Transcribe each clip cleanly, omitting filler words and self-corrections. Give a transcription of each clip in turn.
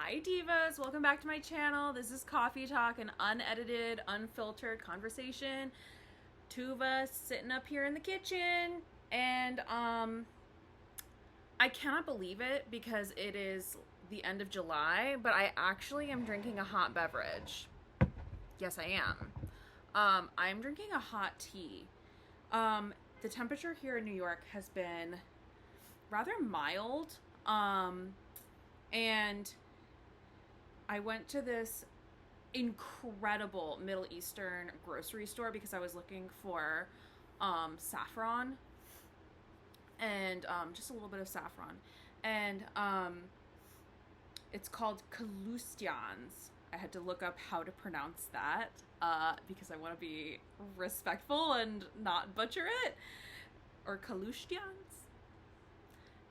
Hi divas, welcome back to my channel. This is Coffee Talk, an unedited, unfiltered conversation. Two of us sitting up here in the kitchen, and I cannot believe it because it is the end of July, but I actually am drinking a hot beverage. Yes, I am. I'm drinking a hot tea. The temperature here in New York has been rather mild, and I went to this incredible Middle Eastern grocery store because I was looking for saffron and just a little bit of saffron. And it's called Kalustyan's. I had to look up how to pronounce that because I want to be respectful and not butcher it. Or Kalustyan's.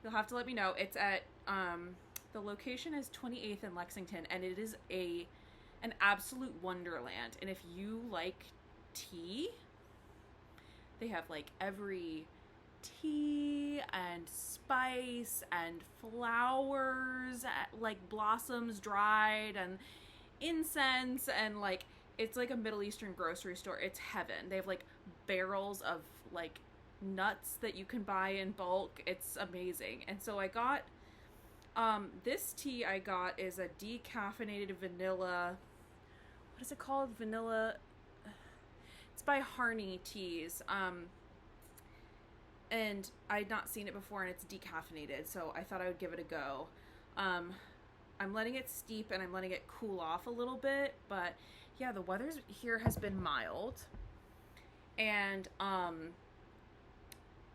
You'll have to let me know. It's at the location is 28th in Lexington, and it is an absolute wonderland. And if you like tea, they have like every tea and spice and flowers, like blossoms dried and incense, and like it's like a Middle Eastern grocery store. It's heaven. They have like barrels of like nuts that you can buy in bulk. It's amazing. And so I got this tea I got is a decaffeinated vanilla. What is it called? Vanilla. It's by Harney Teas. And I'd not seen it before, and it's decaffeinated, so I thought I would give it a go. I'm letting it steep and I'm letting it cool off a little bit, but yeah, the weather here has been mild, and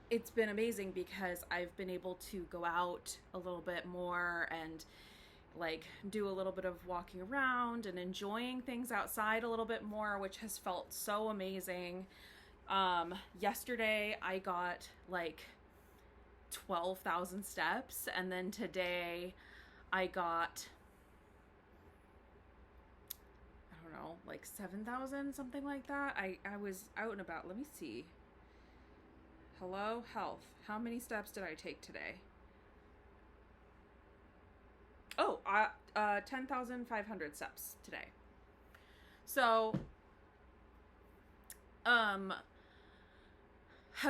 it's been amazing because I've been able to go out a little bit more and like do a little bit of walking around and enjoying things outside a little bit more, which has felt so amazing. Yesterday I got like 12,000 steps, and then today I got, I don't know, like 7,000, something like that. I was out and about. Let me see. Hello, health. How many steps did I take today? Oh, 10,500 steps today. So, have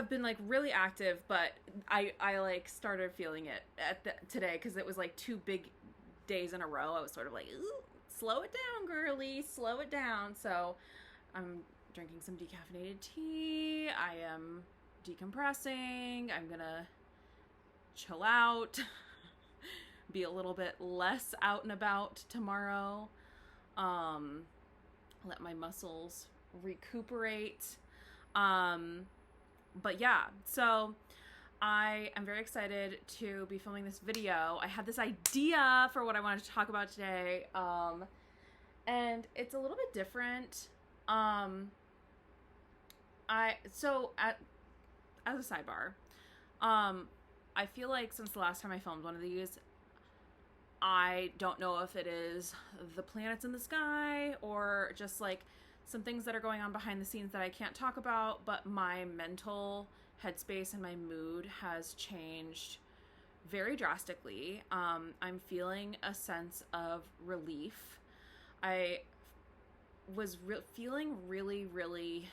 been like really active, but I like started feeling it today because it was like 2 big days in a row. I was sort of like, ooh, slow it down, girly, slow it down. So I'm drinking some decaffeinated tea. I am decompressing. I'm gonna chill out, be a little bit less out and about tomorrow, let my muscles recuperate. But yeah, so I am very excited to be filming this video. I had this idea for what I wanted to talk about today, and it's a little bit different. As a sidebar, I feel like since the last time I filmed one of these, I don't know if it is the planets in the sky or just like some things that are going on behind the scenes that I can't talk about, but my mental headspace and my mood has changed very drastically. I'm feeling a sense of relief. I was feeling really, really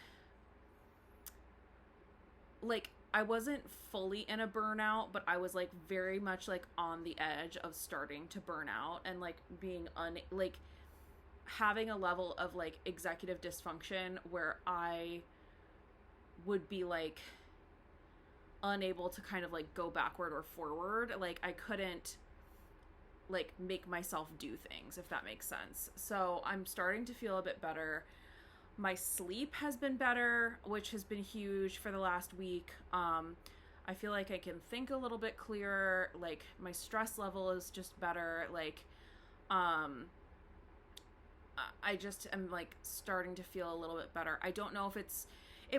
like I wasn't fully in a burnout, but I was like very much like on the edge of starting to burn out and like being like having a level of like executive dysfunction where I would be like unable to kind of like go backward or forward. Like I couldn't like make myself do things, if that makes sense. So I'm starting to feel a bit better. My sleep has been better, which has been huge for the last week. I feel like I can think a little bit clearer. Like my stress level is just better. Like, I just am like starting to feel a little bit better. I don't know if it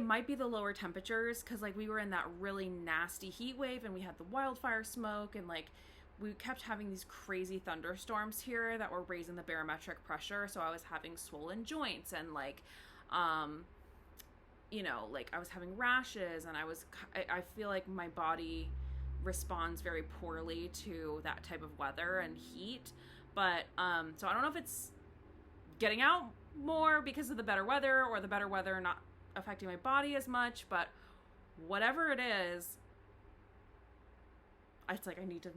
might be the lower temperatures, because like we were in that really nasty heat wave and we had the wildfire smoke, and like we kept having these crazy thunderstorms here that were raising the barometric pressure. So I was having swollen joints and like, you know, like I was having rashes, and I feel like my body responds very poorly to that type of weather and heat. But so I don't know if it's getting out more because of the better weather, or the better weather not affecting my body as much, but whatever it is, it's like I need to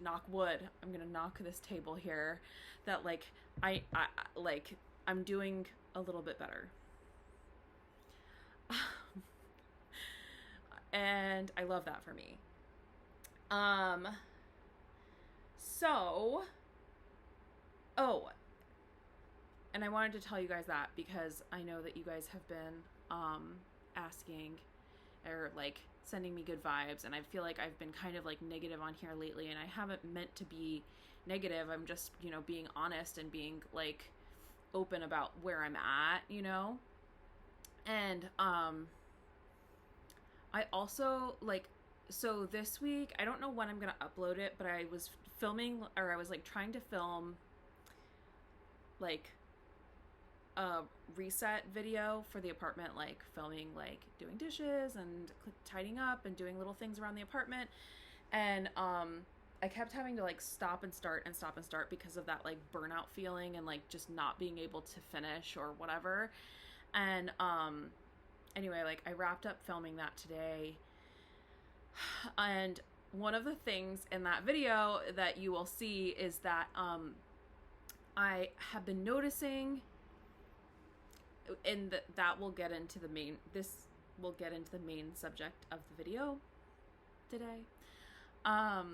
knock wood. I'm gonna knock this table here, that like I like I'm doing a little bit better. And I love that for me. So, oh, and I wanted to tell you guys that because I know that you guys have been asking, or like sending me good vibes, and I feel like I've been kind of like negative on here lately, and I haven't meant to be negative. I'm just, you know, being honest and being like open about where I'm at, you know? And I also like, so this week, I don't know when I'm gonna upload it, but I was filming, or I was like trying to film like a reset video for the apartment, like filming like doing dishes and tidying up and doing little things around the apartment. And I kept having to like stop and start because of that like burnout feeling and like just not being able to finish or whatever. And anyway, like I wrapped up filming that today, and one of the things in that video that you will see is that I have been noticing, and that will get into the main, this will get into the main subject of the video today. I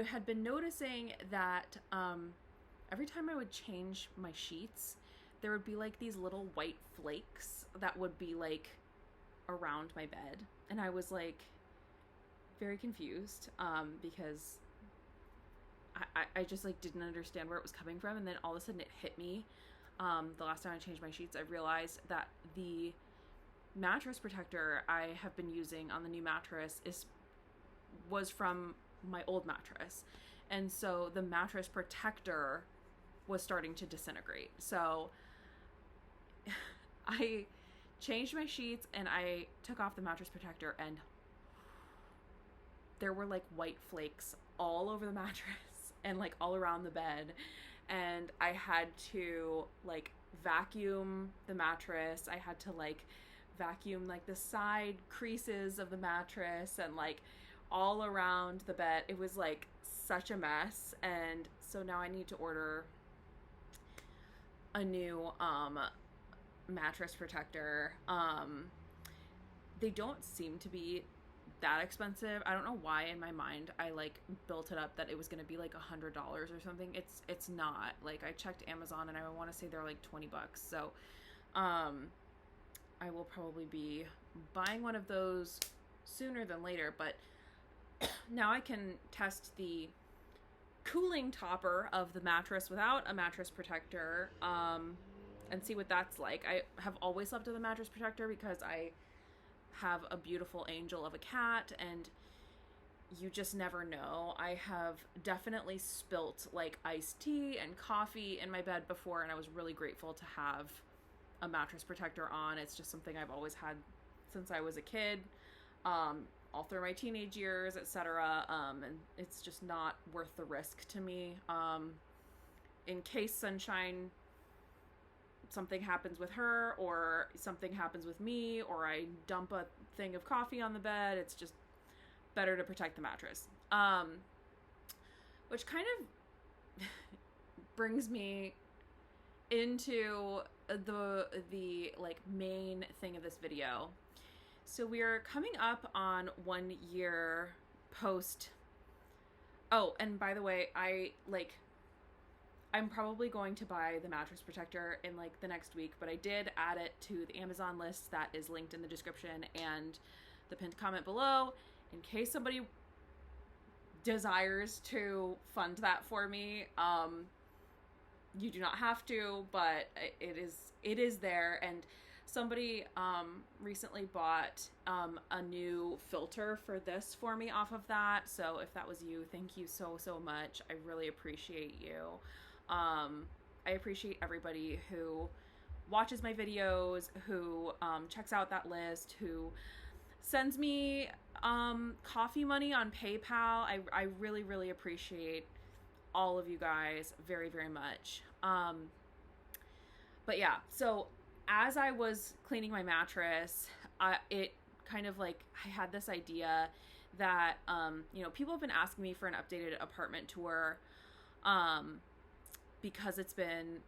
had been noticing that every time I would change my sheets, there would be like these little white flakes that would be like around my bed. And I was like very confused because I just like didn't understand where it was coming from. And then all of a sudden it hit me. The last time I changed my sheets, I realized that the mattress protector I have been using on the new mattress was from my old mattress. And so the mattress protector was starting to disintegrate. So I changed my sheets and I took off the mattress protector, and there were like white flakes all over the mattress and like all around the bed. And I had to like vacuum the mattress. I had to like vacuum like the side creases of the mattress and like all around the bed. It was like such a mess. And so now I need to order a new mattress protector. They don't seem to be that expensive. I don't know why in my mind I like built it up that it was going to be like $100 or something. It's not. Like I checked Amazon and I want to say they're like $20. So I will probably be buying one of those sooner than later, but now I can test the cooling topper of the mattress without a mattress protector and see what that's like. I have always slept with a mattress protector because I have a beautiful angel of a cat, and you just never know. I have definitely spilt like iced tea and coffee in my bed before, and I was really grateful to have a mattress protector on. It's just something I've always had since I was a kid, all through my teenage years, etc. And it's just not worth the risk to me. In case Sunshine, something happens with her, or something happens with me, or I dump a thing of coffee on the bed, it's just better to protect the mattress. Which kind of brings me into the like main thing of this video. So we're coming up on 1 year post. Oh, and by the way, I'm probably going to buy the mattress protector in like the next week, but I did add it to the Amazon list that is linked in the description and the pinned comment below in case somebody desires to fund that for me. You do not have to, but it is there. And somebody recently bought a new filter for this for me off of that. So if that was you, thank you so much. I really appreciate you. I appreciate everybody who watches my videos, who checks out that list, who sends me coffee money on PayPal. I really, really appreciate all of you guys very, very much. But yeah, so as I was cleaning my mattress, it kind of like, I had this idea that, people have been asking me for an updated apartment tour, because it's been,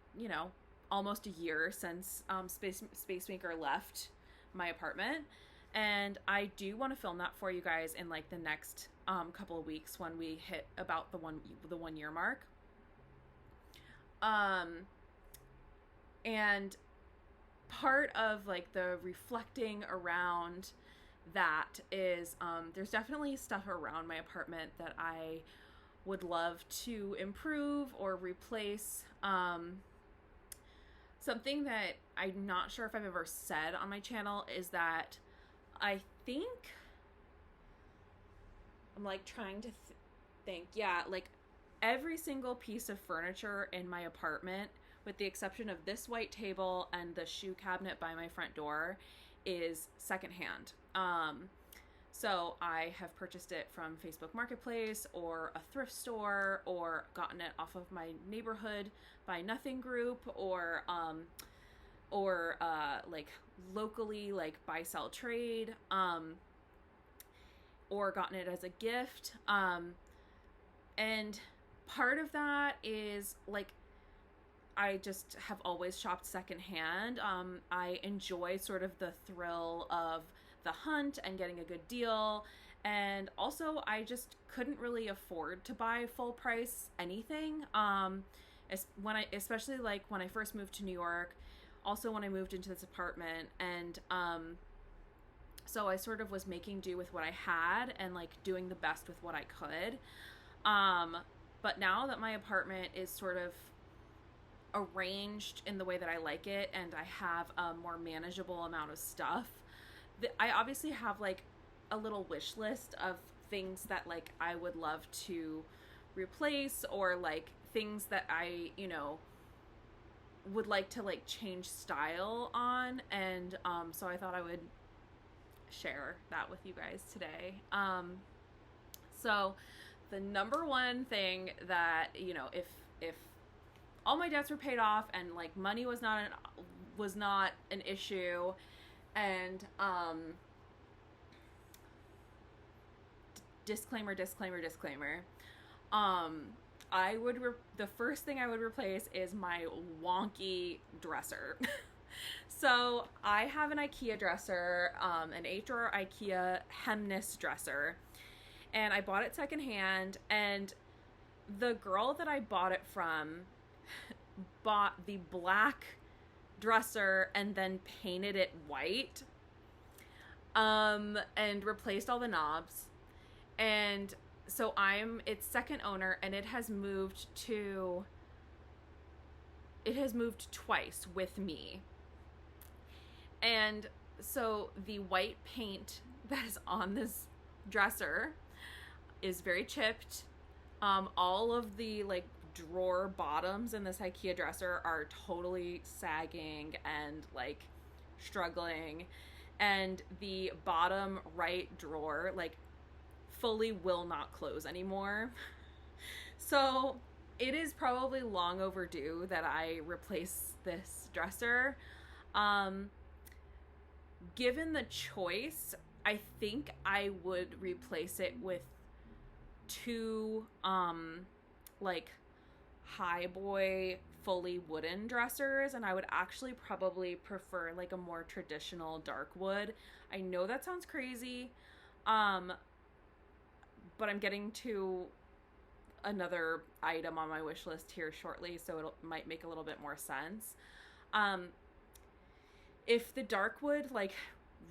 almost a year since Space Maker left my apartment. And I do want to film that for you guys in like the next couple of weeks when we hit about the 1 year mark. And part of like the reflecting around that is there's definitely stuff around my apartment that I would love to improve or replace. Something that I'm not sure if I've ever said on my channel is that I think I'm like trying to think, yeah, like every single piece of furniture in my apartment, with the exception of this white table and the shoe cabinet by my front door, is secondhand. So I have purchased it from Facebook Marketplace or a thrift store, or gotten it off of my neighborhood Buy Nothing group, or like locally, like buy, sell, trade, or gotten it as a gift. And part of that is like, I just have always shopped secondhand. I enjoy sort of the thrill of the hunt and getting a good deal. And also I just couldn't really afford to buy full price anything. Especially like when I first moved to New York, also when I moved into this apartment, and so I sort of was making do with what I had and like doing the best with what I could. But now that my apartment is sort of arranged in the way that I like it, and I have a more manageable amount of stuff, I obviously have like a little wish list of things that like I would love to replace, or like things that I, would like to like change style on. And so I thought I would share that with you guys today. So the number one thing that, if all my debts were paid off and like money was not an issue, and disclaimer, the first thing I would replace is my wonky dresser. So I have an IKEA dresser, an 8-drawer IKEA hemness dresser, and I bought it secondhand, and the girl that I bought it from bought the black dresser and then painted it white, and replaced all the knobs. And so its second owner, and it has moved twice with me. And so the white paint that is on this dresser is very chipped. All of the like drawer bottoms in this IKEA dresser are totally sagging and like struggling. And the bottom right drawer like fully will not close anymore. So it is probably long overdue that I replace this dresser. Given the choice, I think I would replace it with two like high boy fully wooden dressers, and I would actually probably prefer like a more traditional dark wood. I know that sounds crazy, but I'm getting to another item on my wish list here shortly, so it might make a little bit more sense. If the dark wood like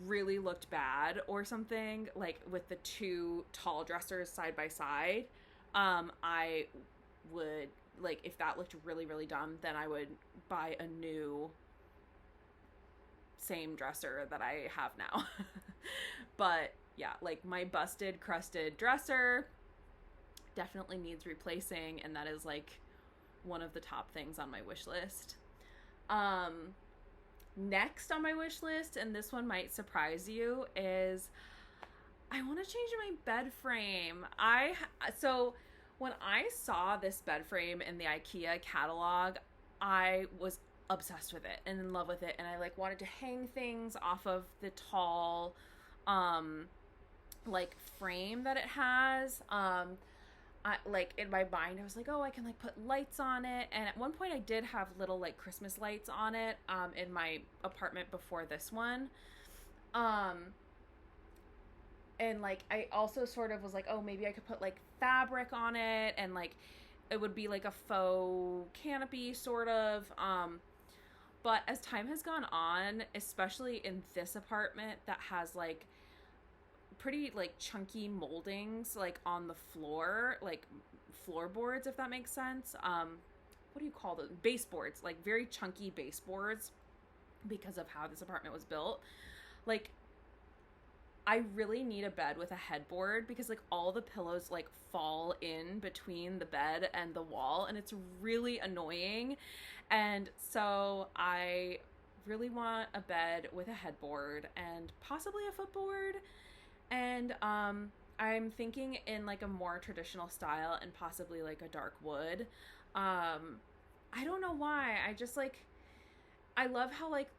really looked bad or something, like with the two tall dressers side by side, I would, like, if that looked really, really dumb, then I would buy a new same dresser that I have now. But yeah, like my busted, crusted dresser definitely needs replacing, and that is like one of the top things on my wish list. Next on my wish list, and this one might surprise you, is I want to change my bed frame. So when I saw this bed frame in the IKEA catalog, I was obsessed with it and in love with it, and I like wanted to hang things off of the tall um like frame that it has. I like in my mind I was like, oh, I can like put lights on it, and at one point I did have little like Christmas lights on it in my apartment before this one. Um and like I also sort of was like, oh, maybe I could put like fabric on it, and like it would be like a faux canopy sort of. But as time has gone on, especially in this apartment that has like pretty like chunky moldings like on the floor, like floorboards, if that makes sense. What do you call those? Baseboards, like very chunky baseboards, because of how this apartment was built. Like I really need a bed with a headboard, because like all the pillows like fall in between the bed and the wall, and it's really annoying. And so I really want a bed with a headboard and possibly a footboard. And I'm thinking in like a more traditional style and possibly like a dark wood. I don't know why. I just like I love how like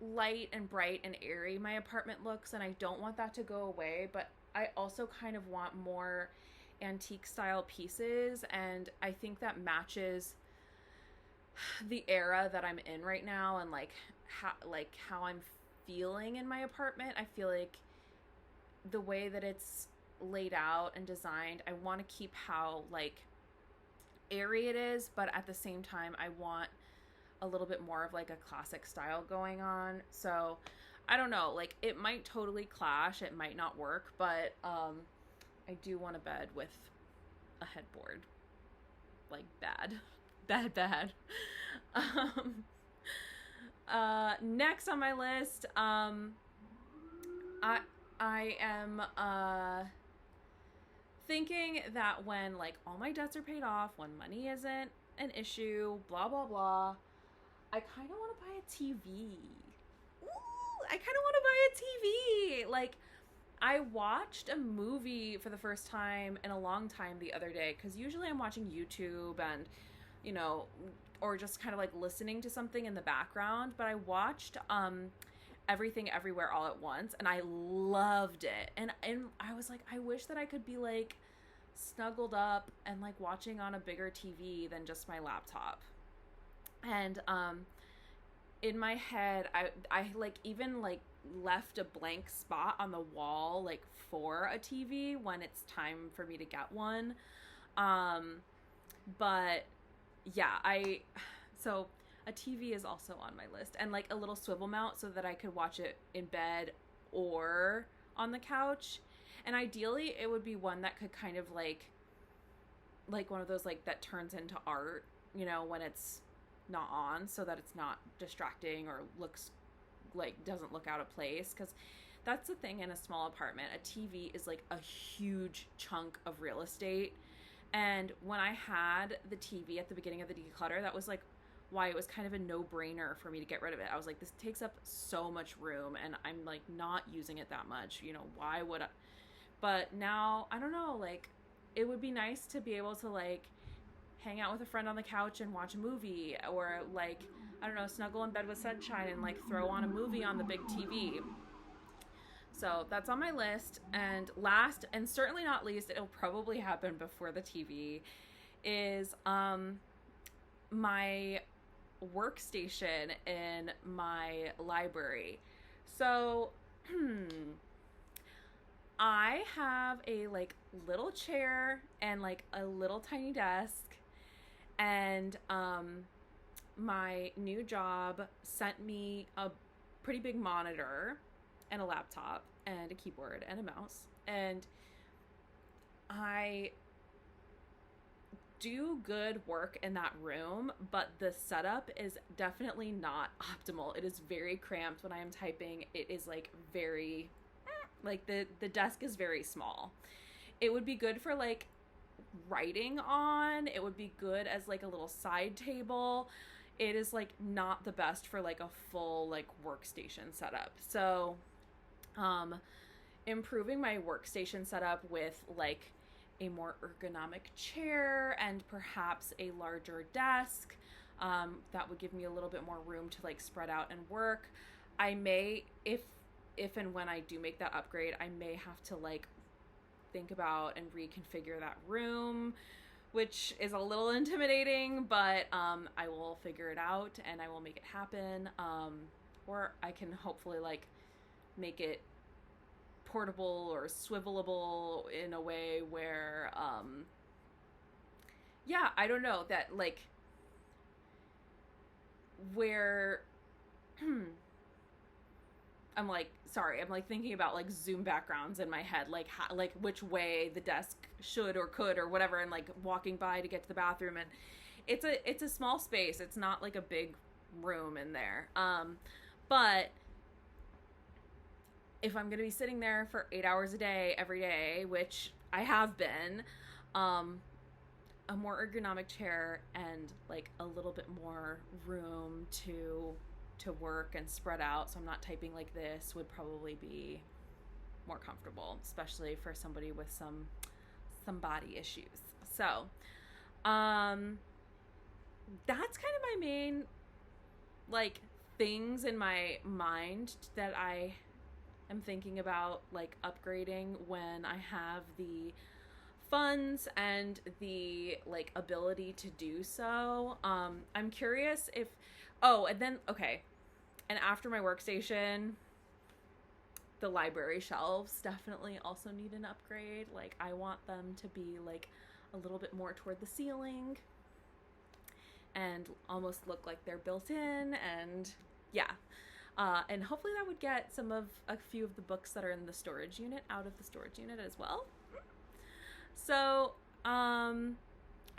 light and bright and airy my apartment looks, and I don't want that to go away, but I also kind of want more antique style pieces, and I think that matches the era that I'm in right now, and like how I'm feeling in my apartment. I feel like the way that it's laid out and designed, I want to keep how like airy it is, but at the same time I want a little bit more of like a classic style going on. So I don't know, like it might totally clash, it might not work, but I do want a bed with a headboard. Like bad. um Next on my list, I am thinking that when like all my debts are paid off, when money isn't an issue, blah blah blah, I kind of want to buy a TV. Ooh, I kind of want to buy a TV. Like, I watched a movie for the first time in a long time the other day, because usually I'm watching YouTube and, you know, or just kind of like listening to something in the background. But I watched Everything Everywhere All at Once, and I loved it. And I was like, I wish that I could be like snuggled up and like watching on a bigger TV than just my laptop. And in my head, I like even like left a blank spot on the wall like for a TV when it's time for me to get one. But yeah, so a TV is also on my list, and like a little swivel mount so that I could watch it in bed or on the couch. And ideally it would be one that could kind of like one of those like that turns into art, you know, when it's not on, so that it's not distracting or looks like doesn't look out of place. Because that's the thing in a small apartment, a TV is like a huge chunk of real estate. And when I had the TV at the beginning of the declutter, that was like why it was kind of a no-brainer for me to get rid of it. I was like, this takes up so much room and I'm like not using it that much, you know, why would I? But now I don't know, like it would be nice to be able to like hang out with a friend on the couch and watch a movie, or like, I don't know, snuggle in bed with sunshine and like throw on a movie on the big TV. So that's on my list. And last and certainly not least, it'll probably happen before the TV, is my workstation in my library. So I have a like little chair and like a little tiny desk, and my new job sent me a pretty big monitor and a laptop and a keyboard and a mouse, and I do good work in that room, but the setup is definitely not optimal. It is very cramped when I am typing. It is like very like the desk is very small. It would be good for like writing on. It would be good as like a little side table. It is like not the best for like a full like workstation setup. So improving my workstation setup with like a more ergonomic chair and perhaps a larger desk. That would give me a little bit more room to like spread out and work. I may, if and when I do make that upgrade, I may have to like think about and reconfigure that room, which is a little intimidating, but I will figure it out and I will make it happen. Or I can hopefully like make it portable or swivelable in a way where yeah, I don't know, that like where I'm like thinking about like Zoom backgrounds in my head, like how, like which way the desk should or could or whatever, and like walking by to get to the bathroom. And it's a small space, it's not like a big room in there, but if I'm gonna be sitting there for 8 hours a day every day, which I have been, a more ergonomic chair and like a little bit more room to work and spread out so I'm not typing like this would probably be more comfortable, especially for somebody with some body issues. So that's kind of my main like things in my mind that I am thinking about like upgrading when I have the funds and the like ability to do so. I'm curious if and after my workstation, the library shelves definitely also need an upgrade. Like I want them to be like a little bit more toward the ceiling and almost look like they're built in, and yeah. And hopefully that would get a few of the books that are in the storage unit out of the storage unit as well. So,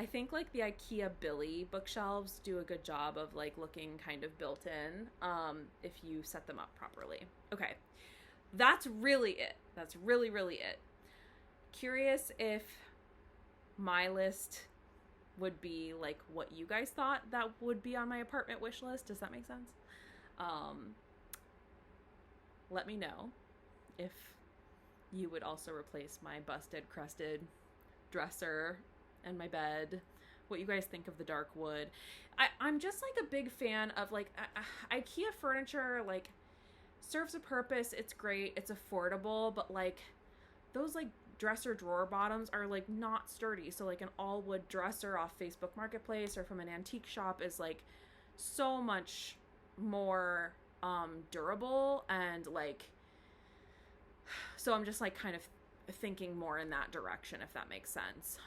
I think like the IKEA Billy bookshelves do a good job of like looking kind of built in, if you set them up properly. Okay. That's really it. That's really, really it. Curious if my list would be like what you guys thought that would be on my apartment wish list. Does that make sense? Let me know if you would also replace my busted, crusted dresser and my bed, what you guys think of the dark wood. I'm just like a big fan of like IKEA furniture, like serves a purpose, it's great, it's affordable, but like those like dresser drawer bottoms are like not sturdy. So like an all wood dresser off Facebook Marketplace or from an antique shop is like so much more durable, and like so I'm just like kind of thinking more in that direction, if that makes sense.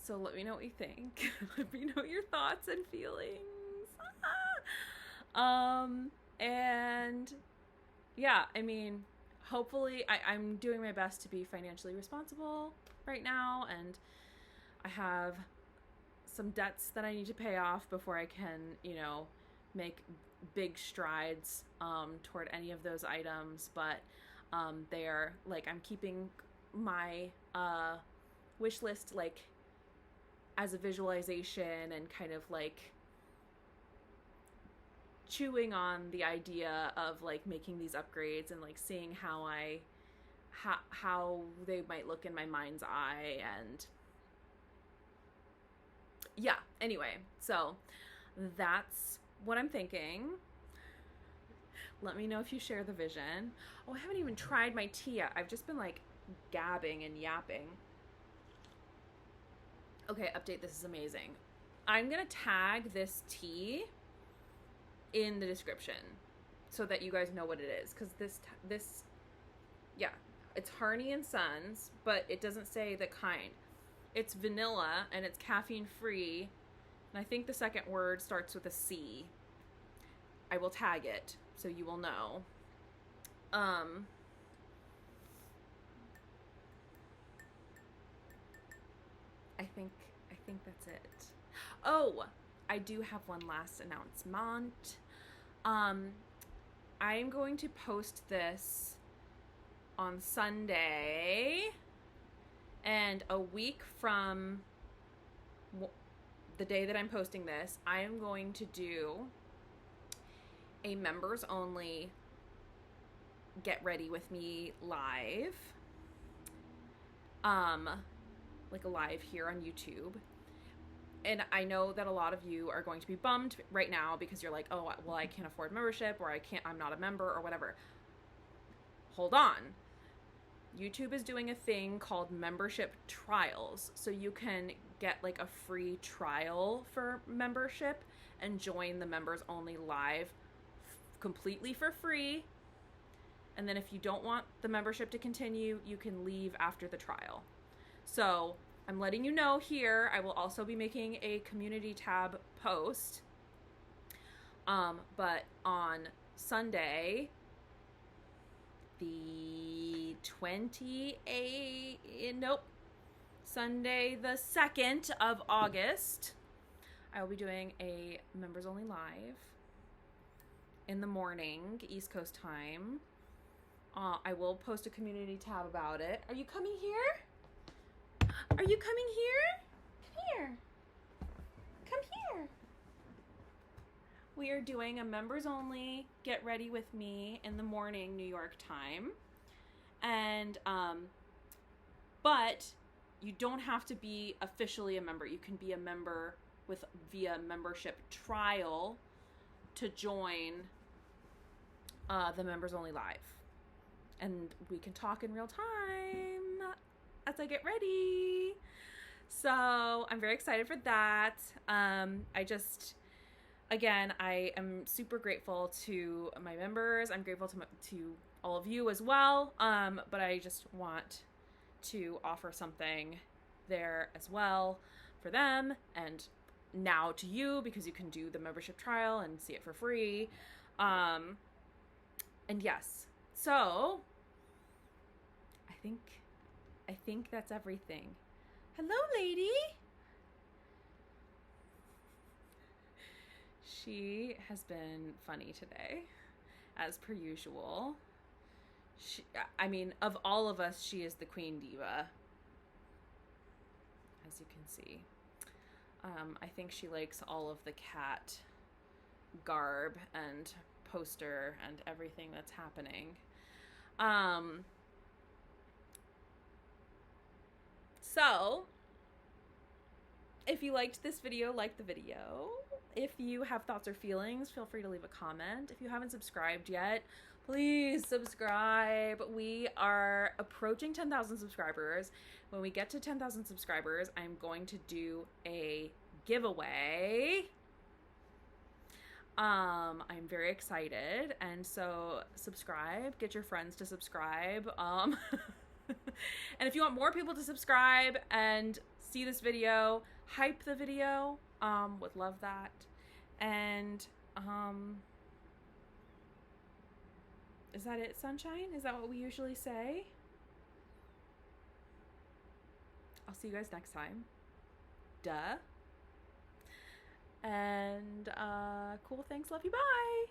So let me know what you think. Let me know your thoughts and feelings. And yeah, I mean, hopefully I'm doing my best to be financially responsible right now, and I have some debts that I need to pay off before I can, make big strides toward any of those items. But they are like, I'm keeping my wish list like as a visualization and kind of like chewing on the idea of like making these upgrades and like seeing how they might look in my mind's eye. And yeah, anyway, so that's what I'm thinking. Let me know if you share the vision. Oh, I haven't even tried my tea yet. I've just been like gabbing and yapping. Okay, update. This is amazing. I'm gonna tag this tea in the description so that you guys know what it is, because this yeah, it's Harney and Sons, but it doesn't say the kind. It's vanilla and it's caffeine free, and I think the second word starts with a C. I will tag it so you will know. I think that's it. Oh, I do have one last announcement. I am going to post this on Sunday, and a week from the day that I'm posting this, I am going to do a members only Get Ready With Me live. Like a live here on YouTube. And I know that a lot of you are going to be bummed right now because you're like, oh, well, I can't afford membership, or I'm not a member, or whatever. Hold on. YouTube is doing a thing called membership trials. So you can get like a free trial for membership and join the members only live completely for free. And then if you don't want the membership to continue, you can leave after the trial. So I'm letting you know here, I will also be making a community tab post. But on Sunday, the 2nd of August, I will be doing a members only live in the morning, East Coast time. I will post a community tab about it. Are you coming here? Are you coming here? Come here. Come here. We are doing a members only Get Ready With Me in the morning, New York time. And, but you don't have to be officially a member. You can be a member via membership trial to join the members only live. And we can talk in real time as I get ready. So I'm very excited for that. Again, I am super grateful to my members. I'm grateful to all of you as well. But I just want to offer something there as well for them, and now to you, because you can do the membership trial and see it for free. And yes, so I think that's everything. Hello, lady. She has been funny today, as per usual. Of all of us, she is the queen diva, as you can see. I think she likes all of the cat garb and poster and everything that's happening. So, if you liked this video, like the video. If you have thoughts or feelings, feel free to leave a comment. If you haven't subscribed yet, please subscribe. We are approaching 10,000 subscribers. When we get to 10,000 subscribers, I'm going to do a giveaway. I'm very excited, and so subscribe. Get your friends to subscribe. And if you want more people to subscribe and see this video, hype the video. Would love that. And is that it, sunshine? Is that what we usually say? I'll see you guys next time. Duh. And cool, thanks, love you, bye.